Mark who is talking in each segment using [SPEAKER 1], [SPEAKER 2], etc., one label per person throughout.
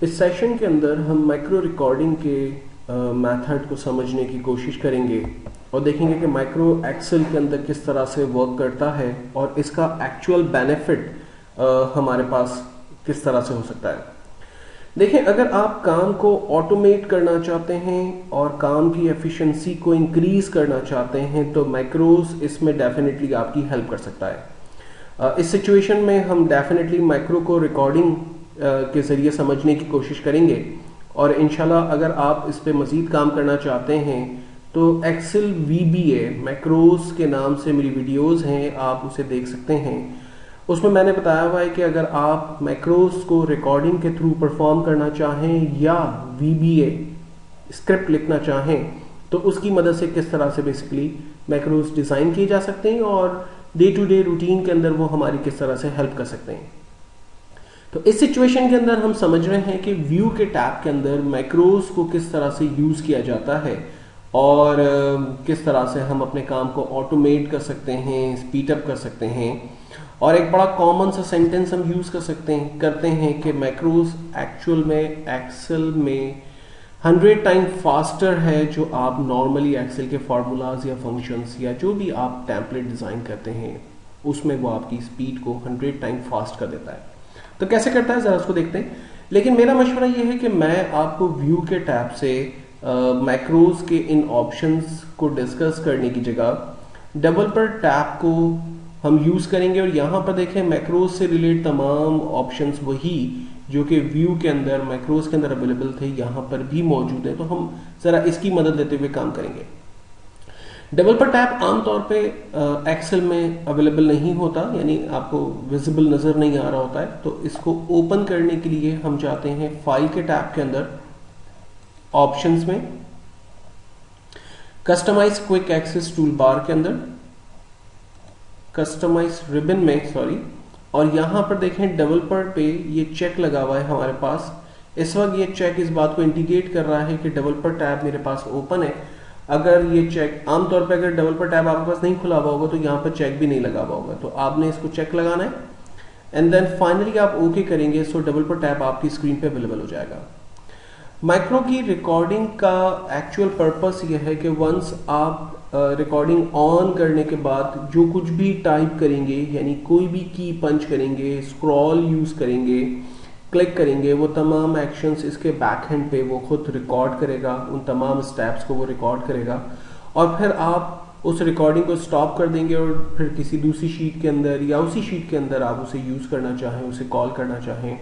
[SPEAKER 1] इस सेशन के अंदर हम माइक्रो रिकॉर्डिंग के मेथड को समझने की कोशिश करेंगे और देखेंगे कि माइक्रो एक्सेल के अंदर किस तरह से वर्क करता है और इसका एक्चुअल बेनिफिट हमारे पास किस तरह से हो सकता है। देखें, अगर आप काम को ऑटोमेट करना चाहते हैं और काम की एफिशिएंसी को इंक्रीज करना चाहते हैं तो माइक्रोज इसमें डेफिनेटली आपकी हेल्प कर सकता है। इस सिचुएशन में हम डेफिनेटली माइक्रो को रिकॉर्डिंग के ज़रिए समझने की कोशिश करेंगे और इंशाल्लाह अगर आप इस पे मज़ीद काम करना चाहते हैं तो एक्सेल VBA मैक्रोज के नाम से मेरी वीडियोस हैं, आप उसे देख सकते हैं। उसमें मैंने बताया हुआ है कि अगर आप मैक्रोज को रिकॉर्डिंग के थ्रू परफॉर्म करना चाहें या VBA स्क्रिप्ट लिखना चाहें तो उसकी मदद से किस तरह से बेसिकली मैक्रोज डिज़ाइन किए जा सकते हैं और डे टू डे रूटीन के अंदर वो हमारी किस तरह से हेल्प कर सकते हैं। तो इस सिचुएशन के अंदर हम समझ रहे हैं कि व्यू के टैब के अंदर मैक्रोज को किस तरह से यूज किया जाता है और किस तरह से हम अपने काम को ऑटोमेट कर सकते हैं, स्पीड अप कर सकते हैं। और एक बड़ा कॉमन सा सेंटेंस हम यूज करते हैं कि मैक्रोज एक्चुअल में एक्सेल में 100 टाइम फास्टर है जो आप नॉर्मली एक्सेल के फार्मूलाज या फंक्शंस या जो भी आप टेम्पलेट डिजाइन करते हैं उसमें वो आपकी स्पीड को 100 टाइम फास्ट कर देता है। तो कैसे करता है जरा उसको देखते हैं। लेकिन मेरा मशवरा यह है कि मैं आपको व्यू के टैब से मैक्रोज के इन ऑप्शंस को डिस्कस करने की जगह डेवलपर टैब को हम यूज करेंगे और यहाँ पर देखें मैक्रोज से रिलेटेड तमाम ऑप्शंस वही जो कि व्यू के अंदर मैक्रोज के अंदर अवेलेबल थे यहाँ पर भी मौजूद है। तो हम जरा इसकी मदद लेते हुए काम करेंगे। डेवलपर टैब आमतौर पे एक्सेल में अवेलेबल नहीं होता, यानी आपको विजिबल नजर नहीं आ रहा होता है। तो इसको ओपन करने के लिए हम जाते हैं फाइल के टैब के अंदर, ऑप्शंस में, customise quick access tool bar के अंदर, कस्टमाइज रिबन में सॉरी, और यहां पर देखें डेवलपर पे ये चेक लगा हुआ है हमारे पास। इस वक्त ये चेक इस बात को इंडिकेट कर रहा है कि डेवलपर टैब मेरे पास ओपन है। अगर ये चेक आमतौर पे अगर डेवलपर टैब आपके पास नहीं खुला हुआ होगा तो यहाँ पर चेक भी नहीं लगा हुआ होगा, तो आपने इसको चेक लगाना है एंड देन फाइनली आप ओके करेंगे सो डेवलपर टैब आपकी स्क्रीन पे अवेलेबल हो जाएगा। माइक्रो की रिकॉर्डिंग का एक्चुअल पर्पस यह है कि वंस आप रिकॉर्डिंग ऑन करने के बाद जो कुछ भी टाइप करेंगे, यानी कोई भी की पंच करेंगे, स्क्रॉल यूज करेंगे, क्लिक करेंगे, वो तमाम एक्शंस इसके बैक हैंड पे वो खुद रिकॉर्ड करेगा, उन तमाम स्टेप्स को वो रिकॉर्ड करेगा और फिर आप उस रिकॉर्डिंग को स्टॉप कर देंगे और फिर किसी दूसरी शीट के अंदर या उसी शीट के अंदर आप उसे यूज करना चाहें, उसे कॉल करना चाहें,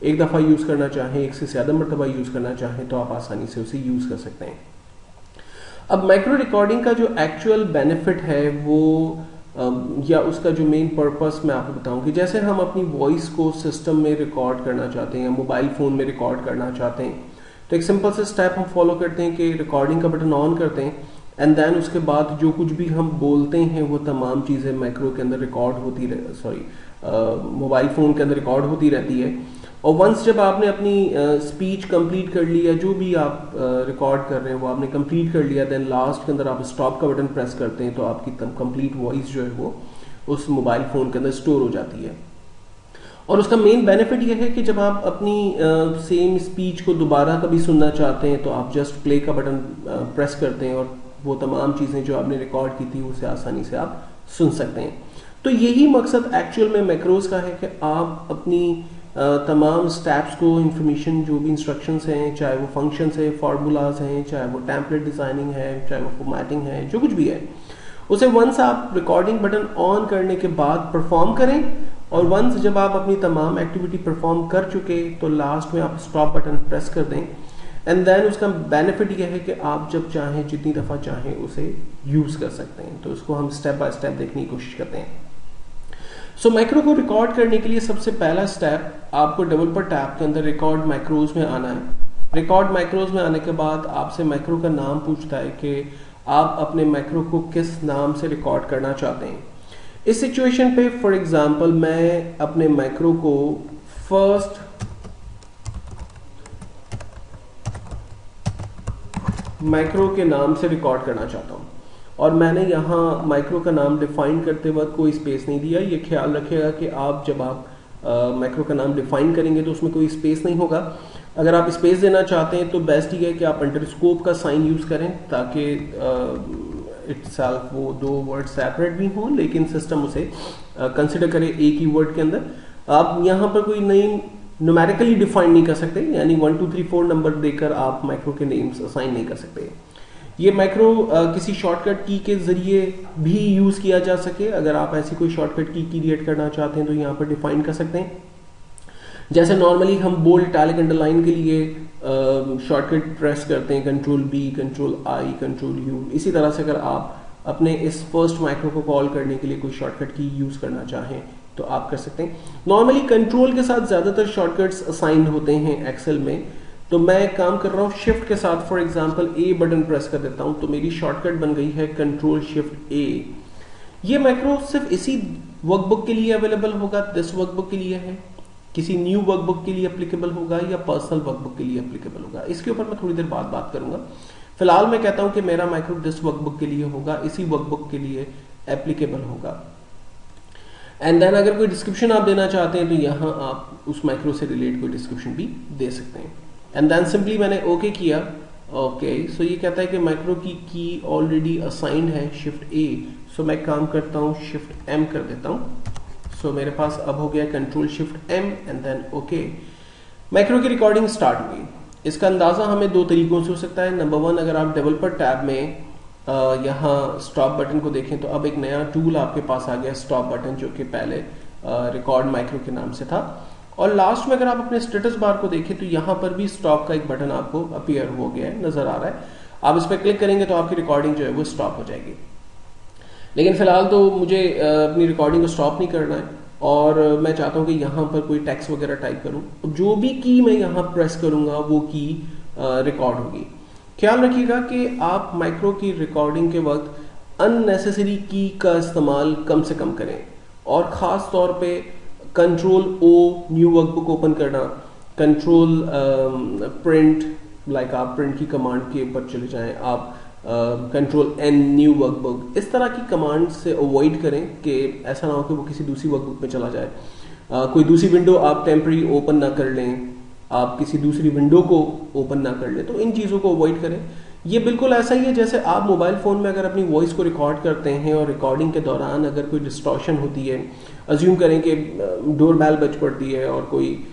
[SPEAKER 1] एक दफा यूज करना चाहें, एक से ज्यादा मरतबा यूज करना चाहें तो आप आसानी से उसे यूज कर सकते हैं। अब माइक्रो रिकॉर्डिंग का जो एक्चुअल बेनिफिट है वो या उसका जो मेन पर्पस मैं आपको बताऊं कि जैसे हम अपनी वॉइस को सिस्टम में रिकॉर्ड करना चाहते हैं या मोबाइल फोन में रिकॉर्ड करना चाहते हैं तो एक सिंपल से स्टेप हम फॉलो करते हैं कि रिकॉर्डिंग का बटन ऑन करते हैं एंड देन उसके बाद जो कुछ भी हम बोलते हैं वो तमाम चीजें माइक्रो के अंदर रिकॉर्ड होती मोबाइल फोन के अंदर रिकॉर्ड होती रहती है। और वंस जब आपने अपनी स्पीच कंप्लीट कर ली या जो भी आप रिकॉर्ड कर रहे हैं वो आपने कंप्लीट कर लिया, देन लास्ट के अंदर आप स्टॉप का बटन प्रेस करते हैं तो आपकी कंप्लीट वॉइस जो है वो उस मोबाइल फोन के अंदर स्टोर हो जाती है। और उसका मेन बेनिफिट ये है कि जब आप अपनी सेम स्पीच को दोबारा कभी सुनना चाहते हैं तो आप जस्ट प्ले का बटन प्रेस करते हैं और वो तमाम चीजें जो आपने रिकॉर्ड की थी उसे आसानी से आप सुन सकते हैं। तो यही मकसद एक्चुअल में मैक्रोज का है कि आप अपनी तमाम स्टेप्स को, इंफॉर्मेशन जो भी इंस्ट्रक्शंस हैं, चाहे वो फंक्शंस है, फार्मूलाज हैं, चाहे वो टेम्पलेट डिजाइनिंग है, चाहे वो फॉर्मेटिंग है, जो कुछ भी है उसे वंस आप रिकॉर्डिंग बटन ऑन करने के बाद परफॉर्म करें और वंस जब आप अपनी तमाम एक्टिविटी परफॉर्म कर चुके तो लास्ट में आप स्टॉप बटन प्रेस कर दें एंड देन उसका बेनिफिट यह है कि आप जब चाहें जितनी दफा चाहें उसे यूज कर सकते हैं। तो उसको हम स्टेप बाय स्टेप देखने की कोशिश करते हैं। सो माइक्रो को रिकॉर्ड करने के लिए सबसे पहला स्टेप आपको डेवलपर टैब के अंदर रिकॉर्ड माइक्रोज में आना है। रिकॉर्ड माइक्रोज में आने के बाद आपसे माइक्रो का नाम पूछता है कि आप अपने माइक्रो को किस नाम से रिकॉर्ड करना चाहते हैं। इस सिचुएशन पे फॉर एग्जांपल मैं अपने माइक्रो को फर्स्ट माइक्रो के नाम से रिकॉर्ड करना चाहता हूं और मैंने यहाँ माइक्रो का नाम डिफाइन करते वक्त कोई स्पेस नहीं दिया। ये ख्याल रखिएगा कि आप जब आप माइक्रो का नाम डिफाइन करेंगे तो उसमें कोई स्पेस नहीं होगा। अगर आप स्पेस देना चाहते हैं तो बेस्ट ही है कि आप अंडरस्कोप का साइन यूज करें, ताकि इटसेल्फ वो दो वर्ड सेपरेट भी हों लेकिन सिस्टम उसे कंसिडर करे एक ही वर्ड के अंदर। आप यहाँ पर कोई नेम न्यूमेरिकली डिफाइन नहीं कर सकते, यानी 1 2 3 4 नंबर देकर आप माइक्रो के नेम्स असाइन नहीं कर सकते। ये माइक्रो किसी शॉर्टकट की के जरिए भी यूज किया जा सके। अगर आप ऐसी कोई शॉर्टकट की क्रिएट करना चाहते हैं तो यहाँ पर डिफाइन कर सकते हैं। जैसे नॉर्मली हम बोल्ड, इटैलिक, अंडरलाइन के लिए शॉर्टकट प्रेस करते हैं Ctrl+B, Ctrl+I, Ctrl+U। इसी तरह से अगर आप अपने इस फर्स्ट माइक्रो को कॉल करने के लिए कोई शॉर्टकट की यूज करना चाहें तो आप कर सकते हैं। नॉर्मली कंट्रोल के साथ ज्यादातर शॉर्टकट्स असाइन होते हैं एक्सेल में, तो मैं काम कर रहा हूँ शिफ्ट के साथ। For example A button press कर देता हूँ तो मेरी शॉर्टकट बन गई है Ctrl+Shift+A। ये माइक्रो सिर्फ इसी वर्कबुक के लिए अवेलेबल होगा, दिस वर्कबुक के लिए है, किसी न्यू वर्कबुक के लिए एप्लीकेबल होगा या पर्सनल वर्कबुक के लिए एप्लीकेबल होगा। इसके ऊपर मैं थोड़ी देर बाद बात करूंगा। फिलहाल मैं कहता हूं कि मेरा माइक्रो दिस वर्कबुक के लिए होगा, इसी वर्कबुक के लिए एप्लीकेबल होगा। एंड देन अगर कोई डिस्क्रिप्शन आप देना चाहते हैं तो यहाँ आप उस माइक्रो से रिलेट कोई डिस्क्रिप्शन भी दे सकते हैं। एंड देन सिंपली मैंने ओके किया। ओके सो ये कहता है कि माइक्रो की ऑलरेडी असाइंड है Shift+A। सो मैं काम करता हूँ Shift+M कर देता हूँ। सो मेरे पास अब हो गया Ctrl+Shift+M and then okay. Micro की रिकॉर्डिंग स्टार्ट हुई। इसका अंदाजा हमें दो तरीकों से हो सकता है। नंबर 1, अगर आप डेवलपर टैब में यहाँ स्टॉप बटन को देखें तो अब एक नया टूल आपके पास आ गया, स्टॉप बटन, जो कि पहले रिकॉर्ड माइक्रो के नाम से था। और लास्ट में अगर आप अपने स्टेटस बार को देखें तो यहाँ पर भी स्टॉप का एक बटन आपको अपीयर हो गया है, नजर आ रहा है। आप इस पर क्लिक करेंगे तो आपकी रिकॉर्डिंग जो है वो स्टॉप हो जाएगी। लेकिन फिलहाल तो मुझे अपनी रिकॉर्डिंग को स्टॉप नहीं करना है और मैं चाहता हूँ कि यहाँ पर कोई टेक्स्ट वगैरह टाइप करूँ। जो भी की मैं यहाँ प्रेस करूँगा वो की रिकॉर्ड होगी। ख्याल रखिएगा कि आप माइक्रो की रिकॉर्डिंग के वक्त अननेसेसरी की का इस्तेमाल कम से कम करें, और ख़ास तौर पे Ctrl+O न्यू वर्कबुक ओपन करना, Ctrl+Print, लाइक आप प्रिंट की कमांड के ऊपर चले जाएं, आप Ctrl+N न्यू वर्कबुक, इस तरह की कमांड से अवॉइड करें कि ऐसा ना हो कि वो किसी दूसरी वर्कबुक में चला जाए। कोई दूसरी विंडो आप टेम्पररी ओपन ना कर लें, आप किसी दूसरी विंडो को ओपन ना कर लें, तो इन चीज़ों को अवॉइड करें। ये बिल्कुल ऐसा ही है जैसे आप मोबाइल फ़ोन में अगर अपनी वॉइस को रिकॉर्ड करते हैं और रिकॉर्डिंग के दौरान अगर कोई डिस्टॉर्शन होती है, अज्यूम करें कि डोर बेल बज पड़ती है और कोई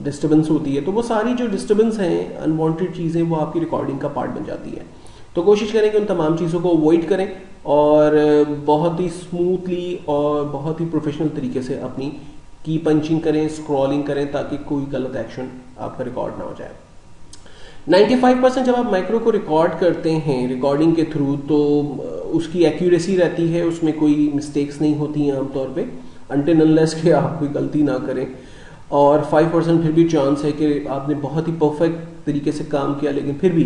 [SPEAKER 1] डिस्टर्बेंस होती है, तो वो सारी जो डिस्टर्बेंस हैं, अनवांटेड चीज़ें, वो आपकी रिकॉर्डिंग का पार्ट बन जाती है। तो कोशिश करें कि उन तमाम चीज़ों को अवॉइड करें और बहुत ही स्मूथली और बहुत ही प्रोफेशनल तरीके से अपनी की पंचिंग करें, स्क्रॉलिंग करें, ताकि कोई गलत एक्शन आपका रिकॉर्ड ना हो जाए। 95% जब आप माइक्रो को रिकॉर्ड करते हैं रिकॉर्डिंग के थ्रू, तो उसकी एक्यूरेसी रहती है, उसमें कोई मिस्टेक्स नहीं होती हैं आमतौर पे, अनटिल अनलेस कि आप कोई गलती ना करें। और 5% फिर भी चांस है कि आपने बहुत ही परफेक्ट तरीके से काम किया, लेकिन फिर भी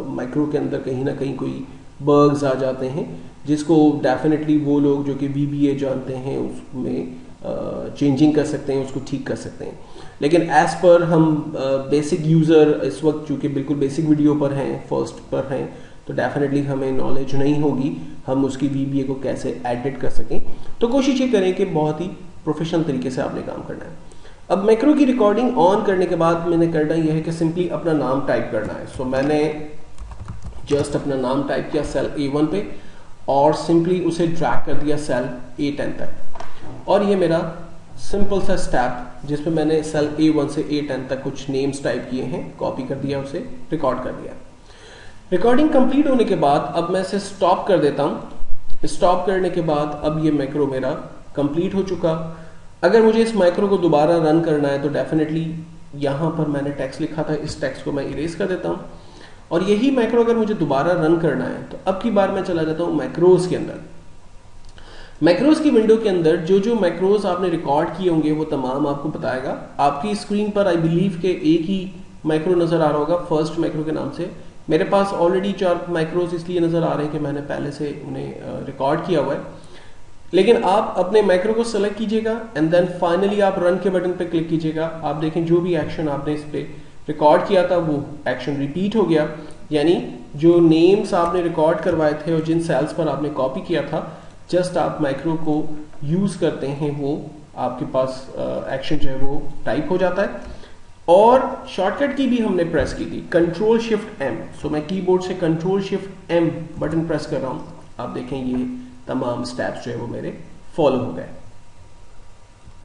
[SPEAKER 1] माइक्रो के अंदर कहीं ना कहीं कोई बग्स आ जाते हैं, जिसको डेफिनेटली वो लोग जो कि VBA जानते हैं उसमें चेंजिंग कर सकते हैं, उसको ठीक कर सकते हैं। लेकिन एज पर हम बेसिक यूज़र इस वक्त चूँकि बिल्कुल बेसिक वीडियो पर हैं, फर्स्ट पर हैं, तो डेफिनेटली हमें नॉलेज नहीं होगी हम उसकी VBA को कैसे एडिट कर सकें। तो कोशिश ये करें कि बहुत ही प्रोफेशनल तरीके से आपने काम करना है। अब माइक्रो की रिकॉर्डिंग ऑन करने के बाद मैंने करना यह है कि सिंपली अपना नाम टाइप करना है। सो मैंने जस्ट अपना नाम टाइप किया सेल A1 पे और सिंपली उसे ड्रैग कर दिया सेल A10 तक, और ये मेरा सिंपल सा स्टेप जिसमें मैंने सेल A1 से A10 तक कुछ नेम्स टाइप किए हैं, कॉपी कर दिया, उसे रिकॉर्ड कर दिया। रिकॉर्डिंग कंप्लीट होने के बाद अब मैं इसे स्टॉप कर देता हूँ। स्टॉप करने के बाद अब ये माइक्रो मेरा कंप्लीट हो चुका। अगर मुझे इस माइक्रो को दोबारा रन करना है तो डेफिनेटली यहाँ पर मैंने टेक्स्ट लिखा था, इस टेक्स्ट को मैं इरेज कर देता हूँ, और यही माइक्रो अगर मुझे दोबारा रन करना है तो अब की बार मैं चला जाता हूँ मैक्रोज के अंदर। मैक्रोज की विंडो के अंदर जो जो मैक्रोज आपने रिकॉर्ड किए होंगे वो तमाम आपको बताएगा। आपकी स्क्रीन पर आई बिलीव के एक ही माइक्रो नजर आ रहा होगा फर्स्ट माइक्रो के नाम से। मेरे पास ऑलरेडी 4 माइक्रोज इसलिए नजर आ रहे हैं कि मैंने पहले से उन्हें रिकॉर्ड किया हुआ है। लेकिन आप अपने माइक्रो को सेलेक्ट कीजिएगा एंड देन फाइनली आप रन के बटन पे क्लिक कीजिएगा। आप देखें जो भी एक्शन आपने इस पे रिकॉर्ड किया था वो एक्शन रिपीट हो गया, यानी जो नेम्स आपने रिकॉर्ड करवाए थे और जिन सेल्स पर आपने कॉपी किया था, जस्ट आप माइक्रो को यूज करते हैं वो आपके पास एक्शन जो है वो टाइप हो जाता है। और शॉर्टकट की भी हमने प्रेस की थी कंट्रोल शिफ्ट एम। सो मैं कीबोर्ड से control shift M button press कर रहा हूं, आप देखें ये तमाम स्टेप्स जो है वो मेरे फॉलो हो गए।